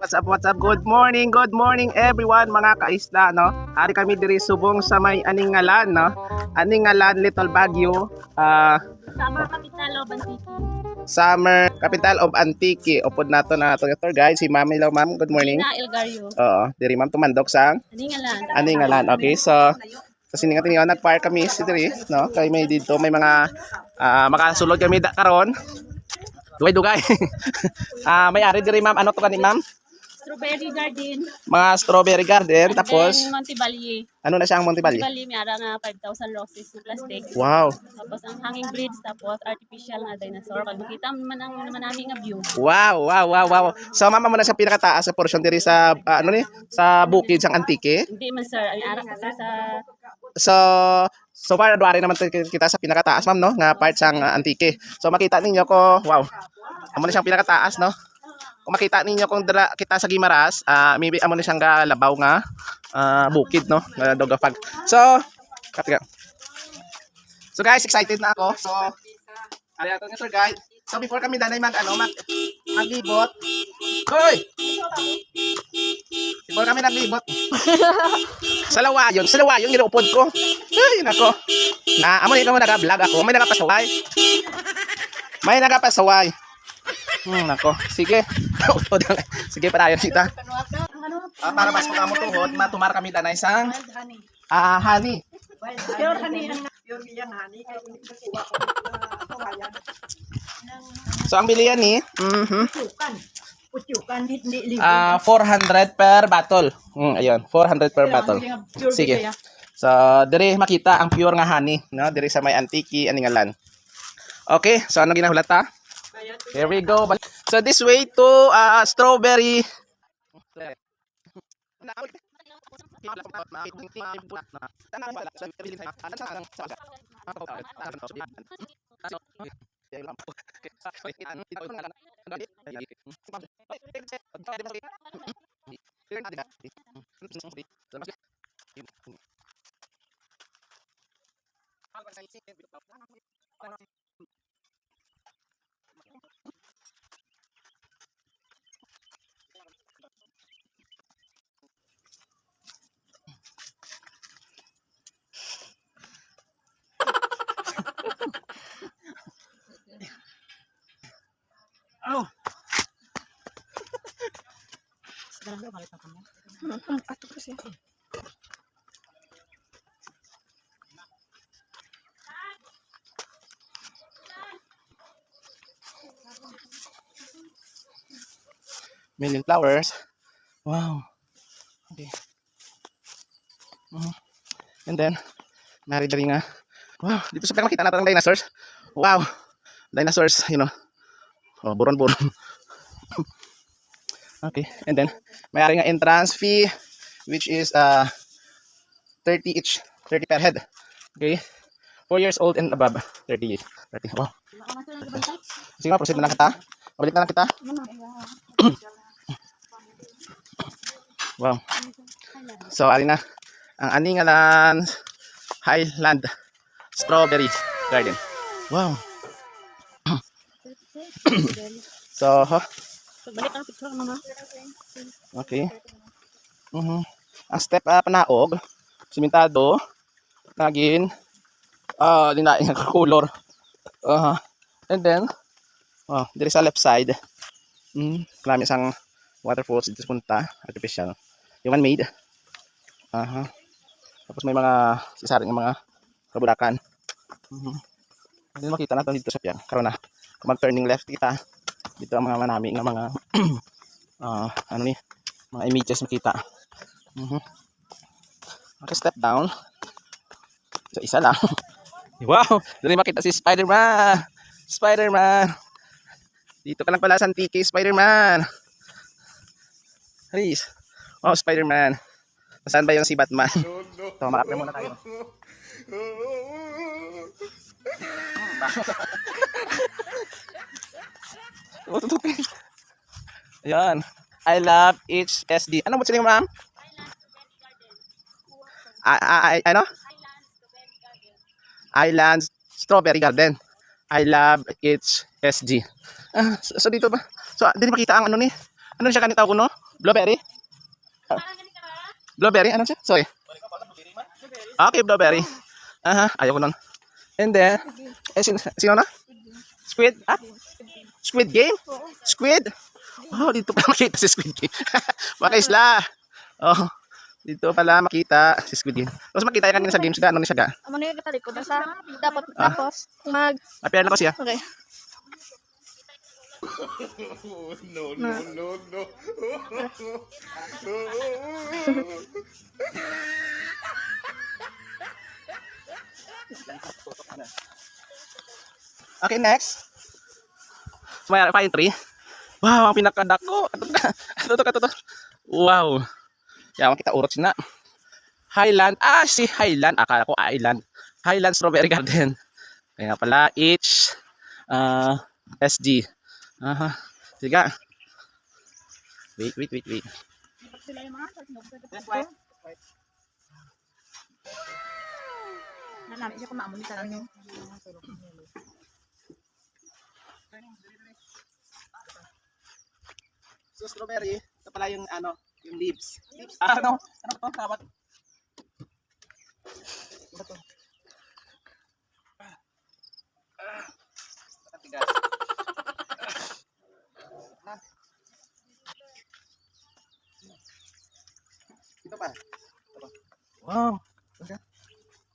What's up? Good morning everyone mga kaisla, no? Ari kami diri subong sa may Aningalan, no? Aningalan, Little Baguio. Summer capital of Antique. Summer capital of Antique. Upod nato na ato tour guide si Ma'am. Hello Ma'am, good morning. Na Elgario. Oo, diri Ma'am tumandok sang Aningalan. Aningalan. Okay, so siningat niyo nagpark kami si diri, no? Kay may dito may mga makasulod kami karon. Dugay. May ari diri Ma'am, ano to kani Ma'am? Strawberry garden. Mga strawberry garden, And tapos then Montevalier. ano na siya ang Montevalier? Montevalier may ara nga 5,000 roses na plastic. Wow. Tapos ang hanging bridge, tapos artificial na dinosaur. Pag makita man ang naman namin nga view. Wow. So mama mo na sa pinakataas sa portion diri sa sa bukid sang Antique. Hindi man sir, ang ara ka sir sa So far duari naman kita sa pinakataas ma'am, no, nga part sang Antique. So makita ninyo ko, wow. Amo na siyang pinakataas, no. Kung makita ninyo kung dala kita sa Gimaras, maybe amo na siyang labaw nga bukid, no, Dogapag. So guys, excited na ako. So ari ato ni Sir Guide. So before kami danay maglibot. Hoy! Before kami naglibot. Sa lawayon ginuupod ko. Ay nako. Amo ni kamo naka-vlog ako, may nakapasaway. Nako. Sige. Sige pa tayo sita. Para mas kamo tuhod, matumar kami danay sang honey. Pure honey ang pure yan honey. So ang bilihan ni Putyukan hindi 400 per bottle. Ayun, 400 per bottle. Sige. So diri makita ang pure nga honey, no? Diri sa may Antique, Aningalan. Okay, so ano ginahulat ta? Here we go. So this way to strawberry. Oh. Million flowers. Wow. Okay. And then, nari-dari nga. Wow, dito sa makita natin ang dinosaurs. Wow. Dinosaurs, you know. Oh, buron-buron. Okay, and then may ari nga entrance fee which is 30 each, 30 per head. Okay. 4 years old and above, 30. Wow. Sige nga, proceed na lang kita. Balik na lang kita. Wow. So, ari na ang Aningalan Highland Strawberry Garden. Wow. So, balik ang picture mo. okay. Ang step panaog, simentado, nagin, dinaing ang color. And then, diri sa left side, marami isang waterfalls dito sa punta, artificial. Yung man-made. Tapos may mga sisarin ng mga kabulakan. Hindi makita natin dito sa piyan. Karon na, kung mag-turning left kita, dito ang mga manami ng mga mga images makita. Okay, step down. So, isa lang. Wow! Doon makita si Spider-Man. Dito ka lang pala sa Antique, Spider-Man. Please. Oh, Spider-Man. Saan ba yung si Batman? So, marapin muna tayo. Ayan. I love HSD. Ano mo sila ma'am? Ano? Island Strawberry Garden. I love HSG. So dito ba? So, hindi makita ang ano ni. Ano siya kanita ko no? Blueberry? Blueberry? Ano siya? Sorry. Okay, blueberry. Aha, ayaw ko nun. And then, sino na? Squid? Ah? Squid game? Squid? Oh, dito pala makita si Squid Game. Mga isla. Oh, dito pala makita si Squid Game. Tapos makita yan kanina sa games ga. Ano ni siya ga? Amo na yung katalikod na sa dapat tapos Appear na ko siya. okay. Okay, next. So, may fire tree. Wow, ang pinakadako. Ito. Wow. Yan, kita urot na. Highland. Ah, si Highland. Akala ko Island. Highland Strawberry Garden. Kaya nga pala, SG. Aha. Sige. Wait. That's why. Namin siya kumamon sa lang yung So, strawberry, ito pala yung ano, yung leaves. Leaves? Ano to? Tawag. Ano to? Matigas. Ito pa. Wow.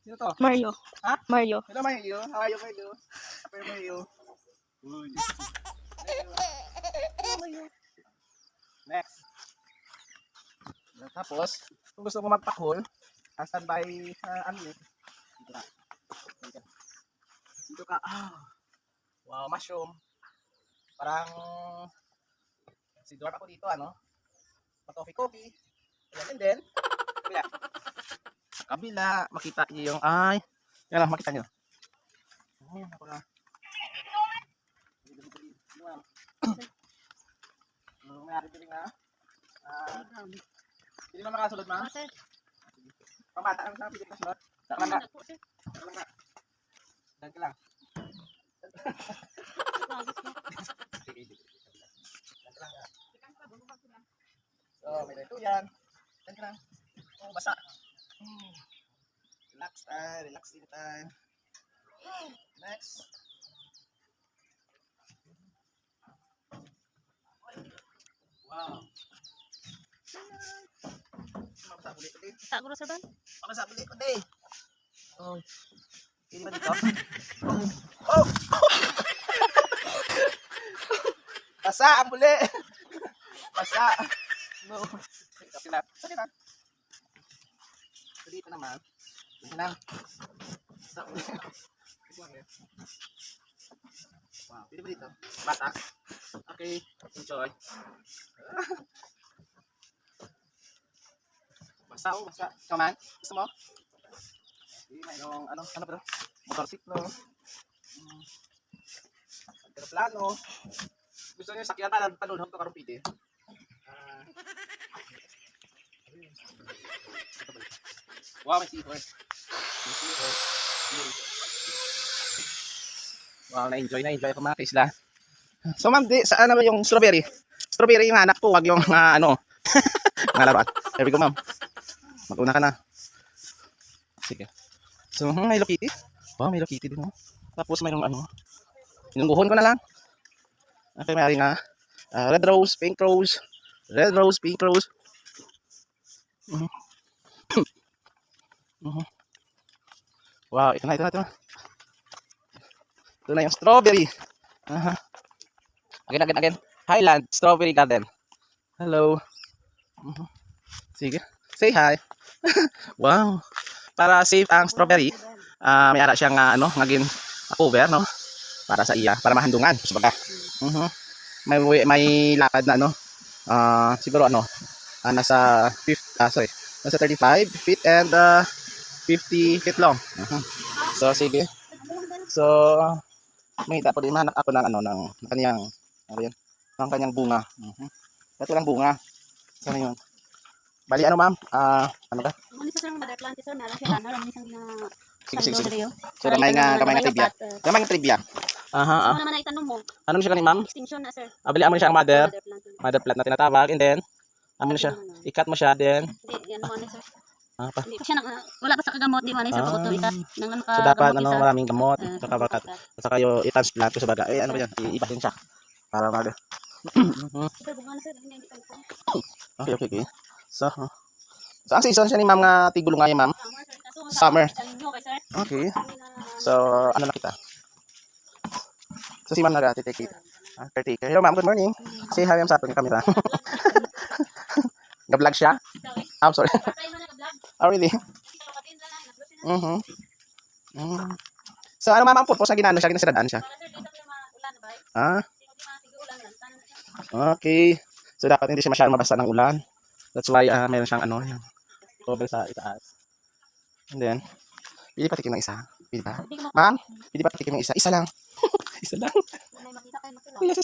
Sino to? Mario. Ha? Mario. Hello, Mario. How are you, Mario? How are you, Mario? Uy. Next. Tapos, kung gusto mo magpakol, asan by ano yun? Dito ka. Dito ka. Wow, mushroom. Parang si Dwarf ako dito, ano? Coffee. Ayan, and then, kabila, makita niyo yung, yan lang, makita niyo. Ako na. Mayari din nga. Hindi naman makasulod, ma'am. Pamata ang sabi dito kasulod. Saklang ka. Dan ka lang. So, may dito yan. Dan ka lang. Oh, basa. Relax din tayo. Next. Wow. Mabasa ulit ko din. Siguro sa ban? Mabasa ulit ko din. Oh. Hindi ba dito? Oh! Basa ang muli. Basa. No. Okay na. So, dito naman. Dito na. Basa ulit. Wow. Dito ba dito? Bata. Okay. Enjoy. Basa. Ikaw man? Gusto mo? Hindi, mayroong ano bro? Motorsiklo. Aeroplano. Gusto niyo sakyan tanunhog to karumpiti? Wow, may seahorse. Wow, na-enjoy ako mga kaisla. So ma'am, saan naman yung strawberry? Strawberry yung anak ko, wag yung ano. Mga laruan. There we go, ma'am. Mag-una ka na. Sige. So, may Hello Kitty. Wow, may Hello Kitty din. Tapos mayroong ano. Inungguhon ko na lang. Okay, may nga. Red rose, pink rose. Red rose, pink rose. Wow, ito na. Ito na yung strawberry. Again. Highland Strawberry Garden. Hello. Sige. Say hi. Wow. Para safe ang strawberry, may ara siyang ngagin cover, no? Para sa iya, para mahandungan. Sabaga. May lakad na siguro nasa 35 feet and 50 feet long. So sige. So may tapo din manak ako ng ng kanyang bunga. Ito lang bunga. Sana yun. Bali ma'am? Ano ka? Ano sa sarang mother plant sir, nalang siya na isang Sige. So gamay nga trivia. Aha, Ano naman na itanong mo? Ano siya kanina, ma'am? Extinction na, sir. Bili mo siya ang mother. Mother plant. Mother plant na tinatawag. And then, mo siya. Ikat mo siya, then, Hindi, yan mo, sir. pa. Hindi pa siya, wala pa sa kagamot, di mo, sir. Ah. Pag ito, ikat. Nang So, dapat, nakagamot isa. maraming gamot. Saka, ikat. saka yung i-transplant ko sa baga. Ano ba yan? Iiba din siya. Para mag... Sir, bunga na, sir. Hindi ka ito. Okay. So, ang season siya ni ma'am nga tigulungan ma'am. Summer. Okay, sir. Okay. So, ano na kita? So, si ma'am nag-take it. Caretaker. Hello ma'am, good morning. Say hi ma'am sa atin yung camera. Ga-vlog siya? I'm sorry. Oh, really? So, ano ma'am ang purpose na ginano siya? Ginasiradaan siya? Okay. So, dapat hindi siya masyadong mabasa ng ulan. That's why, meron siyang ano, yung cover sa itaas. And then, pili patikim ng isa. Pili ba? Ma'am, pili patikim ng isa. Isa lang. Isa lang. Yes.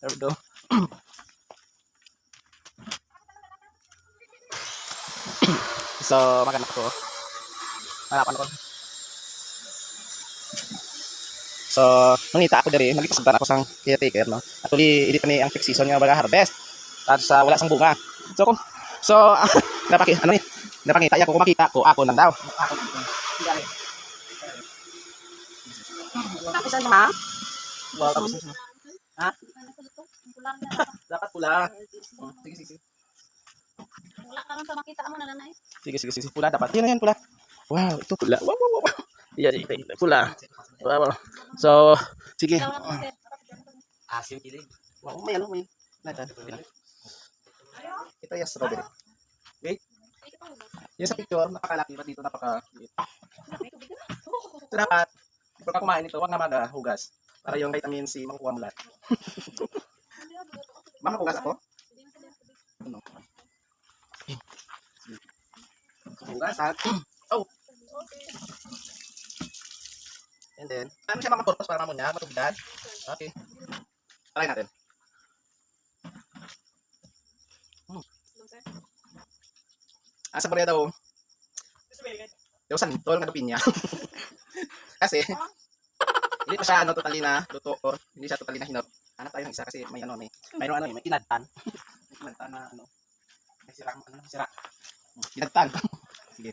There we go. So, maganda ko. Hanapan ko. So, mangita ako diri, nagkasabtan ako sang caretaker, no. Actually, hindi pa ni ang peak season nga baga harvest. At wala sang bunga. So, napakita ya ko kung makita ko ako lang daw. Tapos ano ha? Wow, tapos ha? Dapat pula. Sige. Wala ka rin sa makita mo na nanay. Sige. Pula dapat. Yan pula. Wow, ito pula. Wow. Yan, pula. Wow. So, sige. Asim kilig. Wow, may. Nata. Ito yung strawberry. Wait. Yung sa picture, napakalaki pa dito, napaka-liit. So, dapat, pagka kumain ito, huwag na maghugas. Para yung vitamin C, makukuha mo lahat. Ma'am, hugas ako? Ano? Hugas at, oh! And then, ano siya mamapurpose para mamunya, matubigad? Okay. Try natin. Asa pa rin daw. Yung santol nga pinya. Kasi, hindi pa siya totally na luto or hindi siya totally na hinot. Hanap tayo ng isa kasi may may kinadtan. May kinadtan na may sira. Kinadtan. Sige.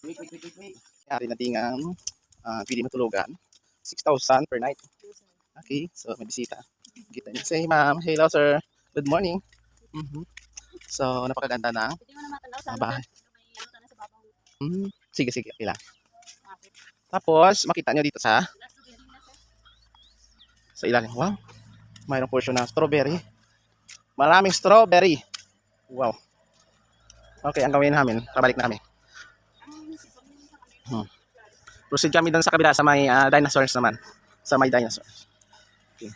Wait. Kaya natin pwede matulugan. 6,000 per night. Okay, so may bisita. Kita niyo. Say, ma'am. Hello, sir. Good morning. So, napakaganda ng bahay. Sige. Okay lang. Tapos, makita nyo dito sa ilalim. Wow. Mayroong portion na strawberry. Maraming strawberry. Wow. Okay, ang gawin namin, pabalik na kami. Proceed kami doon sa kabila sa may dinosaurs naman. Sa may dinosaurs. Okay.